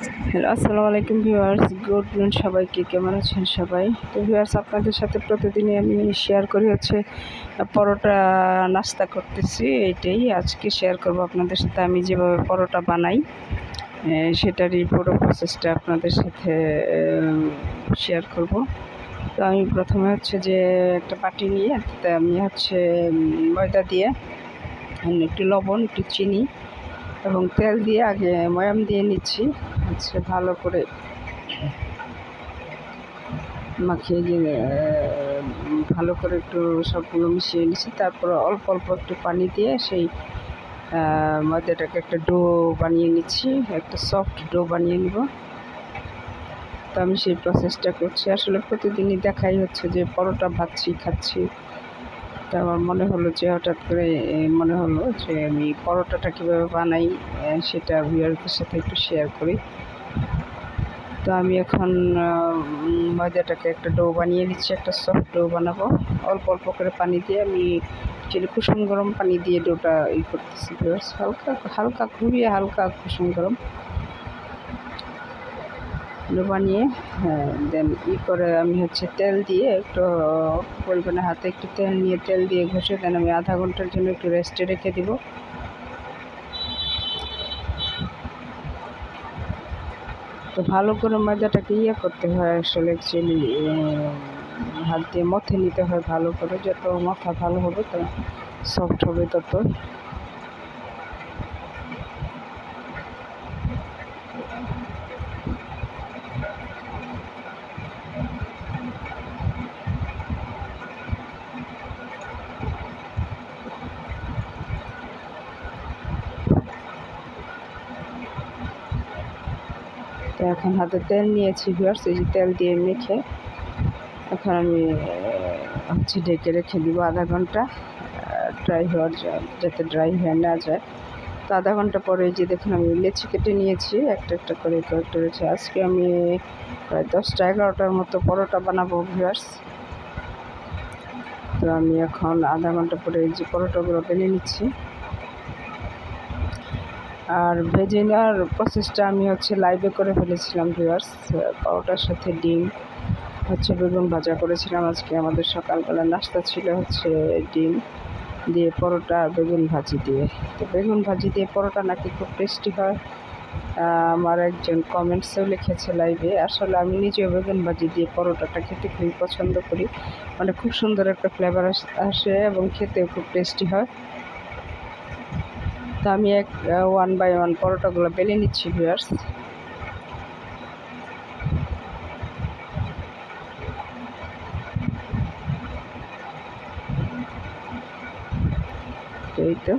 Hello, আসসালামু আলাইকুম viewers. Good নুন সবাইকে, কেমন আছেন সবাই? তো ভিউয়ার্স, আপনাদের সাথে প্রতিদিনই আমি শেয়ার করি হচ্ছে পরোটা নাস্তা করতেছি। এইটাই আজকে শেয়ার করব আপনাদের সাথে, আমি যেভাবে পরোটা বানাই সেটারই পুরো প্রসেসটা আপনাদের সাথে শেয়ার করব। তো আমি প্রথমে হচ্ছে যে একটা বাটি নিয়ে তাতে আমি হচ্ছে ময়দা দিয়ে একটু লবণ, একটু চিনি এবং তেল দিয়ে আগে ময়াম দিয়ে নিচ্ছি। হচ্ছে ভালো করে মাখিয়ে ভালো করে একটু সবগুলো মিশিয়ে নিচ্ছি। তারপর অল্প অল্প একটু পানি দিয়ে সেই ময়দাটাকে একটা ডো বানিয়ে নিচ্ছি, একটা সফট ডো বানিয়ে নিব। তো আমি সেই প্রসেসটা করছি। আসলে প্রতিদিনই দেখাই হচ্ছে যে পরোটা ভাজছি, খাচ্ছি। তো আমার মনে হলো যে হঠাৎ করে মনে হলো যে আমি পরোটাটা কীভাবে বানাই সেটা ভিউয়ারদের সাথে একটু শেয়ার করি। তো আমি এখন ময়দাটাকে একটা ডো বানিয়ে নিচ্ছি, একটা সফট ডো বানাবো। অল্প অল্প করে পানি দিয়ে আমি কুসুম গরম পানি দিয়ে ডোটা করতেছি। হালকা হালকা, খুবই হালকা কুসুম গরম ডো বানিয়ে দেন করে আমি হচ্ছে তেল দিয়ে একটু পরিমাণে হাতে একটু তেল নিয়ে তেল দিয়ে ঘষে দেন আমি আধা ঘন্টার জন্য একটু রেস্টে রেখে দিব। তো ভালো করে ময়দাটাকে করতে হয়, আসলে অ্যাকচুয়ালি হাত দিয়ে মথে নিতে হয় ভালো করে। যত মাথা ভালো হবে তো সফট হবে তত। তো এখন হাতে তেল নিয়েছি ভিউয়ার্স, এই যে তেল দিয়ে মেখে এখন আমি হচ্ছে ঢেকে রেখে দিব আধা ঘন্টা, ড্রাই হওয়ার যাতে ড্রাই হয়ে না যায়। তো আধা ঘন্টা পরে যে দেখুন আমি লেচি কেটে নিয়েছি, একটা একটা করে কয়েকটা রয়েছে। আজকে আমি প্রায় 10টা-11টার মতো পরোটা বানাবো ভিউয়ার্স। তো আমি এখন আধা ঘন্টা পরে এই যে পরোটাগুলো বেলে নিচ্ছি। আর ভেজে নেওয়ার প্রসেসটা আমি হচ্ছে লাইভে করে ফেলেছিলাম ভিউয়ার্স। পরোটার সাথে ডিম হচ্ছে বেগুন ভাজা করেছিলাম। আজকে আমাদের সকালবেলা নাস্তা ছিল হচ্ছে ডিম দিয়ে পরোটা আর বেগুন ভাজি দিয়ে। তো বেগুন ভাজি দিয়ে পরোটা নাকি খুব টেস্টি হয়, আমার একজন কমেন্টসেও লিখেছে লাইভে। আসলে আমি নিজেও বেগুন ভাজি দিয়ে পরোটাটা খেতে খুবই পছন্দ করি, মানে খুব সুন্দর একটা ফ্লেভার আসে এবং খেতেও খুব টেস্টি হয়। তো আমি ওয়ান বাই ওয়ান পরোটাগুলো বেলে নিচ্ছি ভিউয়ার্স। এই তো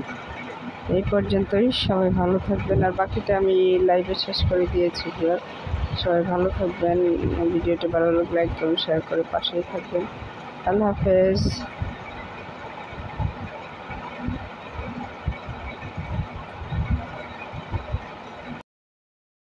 এই পর্যন্তই, সবাই ভালো থাকবেন। আর বাকিটা আমি লাইভে শেষ করে দিয়েছি ভিউয়ার। সবাই ভালো থাকবেন, ভিডিওটি ভালো লাগলে লাইক করুন, শেয়ার করে পাশেই থাকবেন। আল্লাহ হাফেজ।